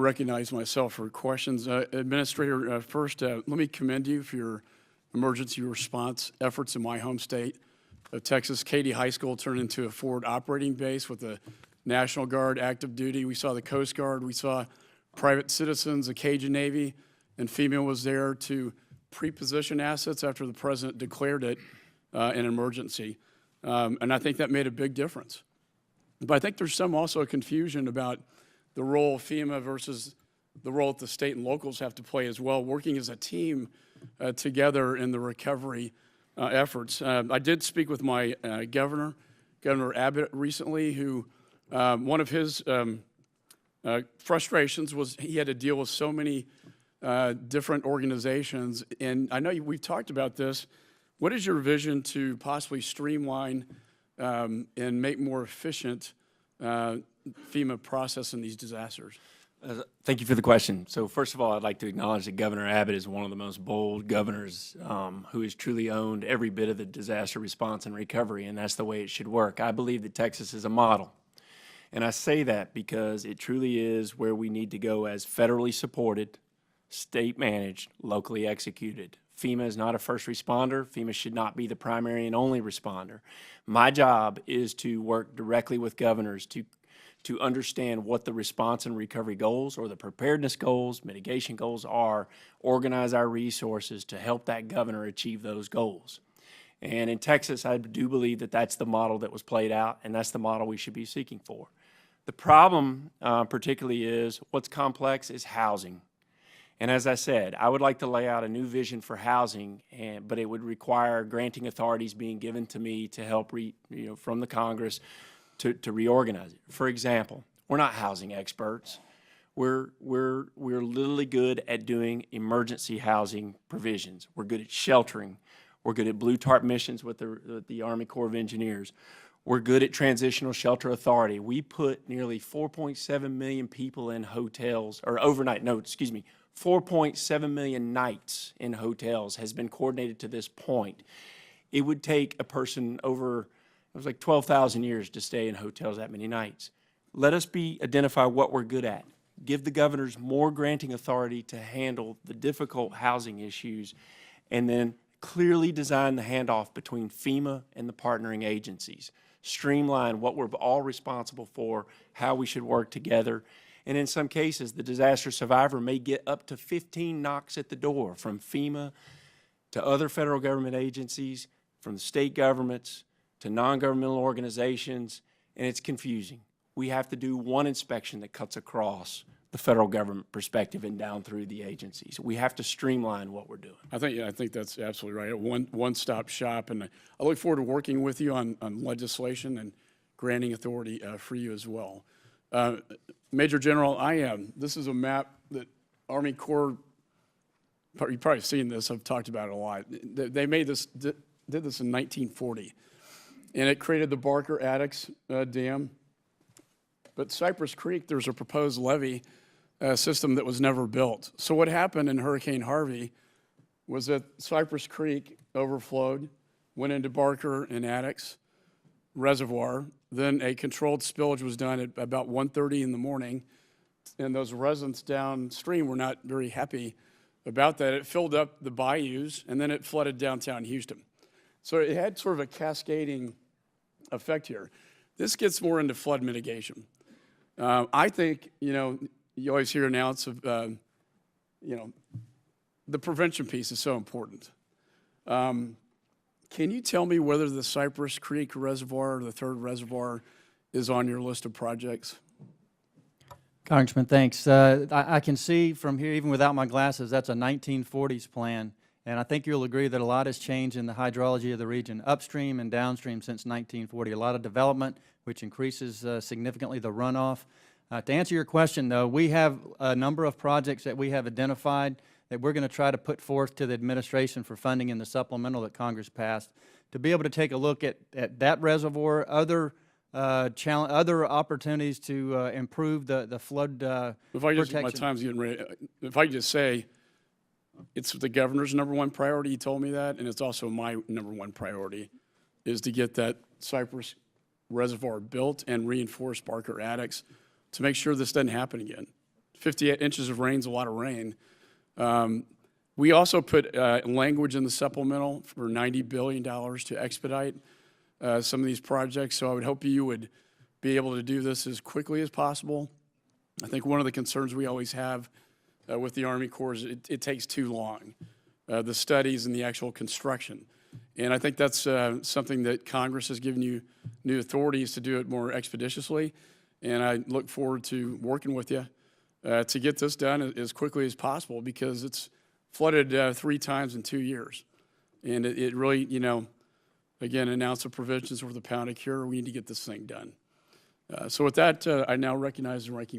Recognize myself for questions. Administrator, first, let me commend you for your emergency response efforts in my home state of Texas. Katy High School turned into a forward operating base with the National Guard active duty. We saw the Coast Guard. We saw private citizens, the Cajun Navy, and FEMA was there to pre-position assets after the president declared it an emergency. And I think that made a big difference. But I think there's some also confusion about the role of FEMA versus the role that the state and locals have to play as well, working as a team together in the recovery efforts. I did speak with my Governor Abbott, recently, who one of his frustrations was he had to deal with so many different organizations. And I know we've talked about this. What is your vision to possibly streamline and make more efficient FEMA process in these disasters? Thank you for the question. So first of all, I'd like to acknowledge that Governor Abbott is one of the most bold governors who has truly owned every bit of the disaster response and recovery, and that's the way it should work. I believe that Texas is a model. And I say that because it truly is where we need to go as federally supported, state managed, locally executed. FEMA is not a first responder. FEMA should not be the primary and only responder. My job is to work directly with governors to understand what the response and recovery goals or the preparedness goals, mitigation goals are, organize our resources to help that governor achieve those goals. And in Texas, I do believe that that's the model that was played out, and that's the model we should be seeking for. The problem particularly is what's complex is housing. And as I said, I would like to lay out a new vision for housing, but it would require granting authorities being given to me to help from the Congress to reorganize it. For example, we're not housing experts. We're literally good at doing emergency housing provisions. We're good at sheltering. We're good at blue tarp missions with the Army Corps of Engineers. We're good at transitional shelter authority. We put nearly 4.7 million people in hotels, or overnight, no, excuse me, 4.7 million nights in hotels has been coordinated to this point. It would take a person over, it was like 12,000 years to stay in hotels that many nights. Let us identify what we're good at. Give the governors more granting authority to handle the difficult housing issues, and then clearly design the handoff between FEMA and the partnering agencies. Streamline what we're all responsible for, how we should work together. And in some cases, the disaster survivor may get up to 15 knocks at the door from FEMA to other federal government agencies, from the state governments to non-governmental organizations, and it's confusing. We have to do one inspection that cuts across the federal government perspective and down through the agencies. We have to streamline what we're doing. I think that's absolutely right. One-stop shop, and I look forward to working with you on legislation and granting authority for you as well. Major General, this is a map that Army Corps, you've probably seen this, I've talked about it a lot. They did this in 1940, and it created the Barker Addicks Dam. But Cypress Creek, there's a proposed levee system that was never built. So what happened in Hurricane Harvey was that Cypress Creek overflowed, went into Barker and Addicks Reservoir. Then a controlled spillage was done at about 1:30 in the morning, and those residents downstream were not very happy about that. It filled up the bayous, and then it flooded downtown Houston. So it had sort of a cascading effect here. This gets more into flood mitigation. I think, you always hear announcements of, the prevention piece is so important. Can you tell me whether the Cypress Creek Reservoir, or the third reservoir, is on your list of projects? Congressman, thanks. I can see from here, even without my glasses, that's a 1940s plan. And I think you'll agree that a lot has changed in the hydrology of the region, upstream and downstream, since 1940. A lot of development, which increases significantly the runoff. To answer your question, though, we have a number of projects that we have identified that we're going to try to put forth to the administration for funding in the supplemental that Congress passed, to be able to take a look at that reservoir, other opportunities to improve the flood protection. My time's getting ready. If I could just say, it's the governor's #1 priority. He told me that, and it's also my #1 priority, is to get that Cypress Reservoir built and reinforce Barker Addicks to make sure this doesn't happen again. 50 inches of rain is a lot of rain. We also put language in the supplemental for $90 billion to expedite some of these projects, so I would hope you would be able to do this as quickly as possible. I think one of the concerns we always have with the Army Corps is it takes too long, the studies and the actual construction. And I think that's something that Congress has given you new authorities to do it more expeditiously. And I look forward to working with you to get this done as quickly as possible, because it's flooded 3 times in 2 years. And it really, you know, again, an ounce of provisions worth a pound of cure. We need to get this thing done. So with that, I now recognize the ranking member.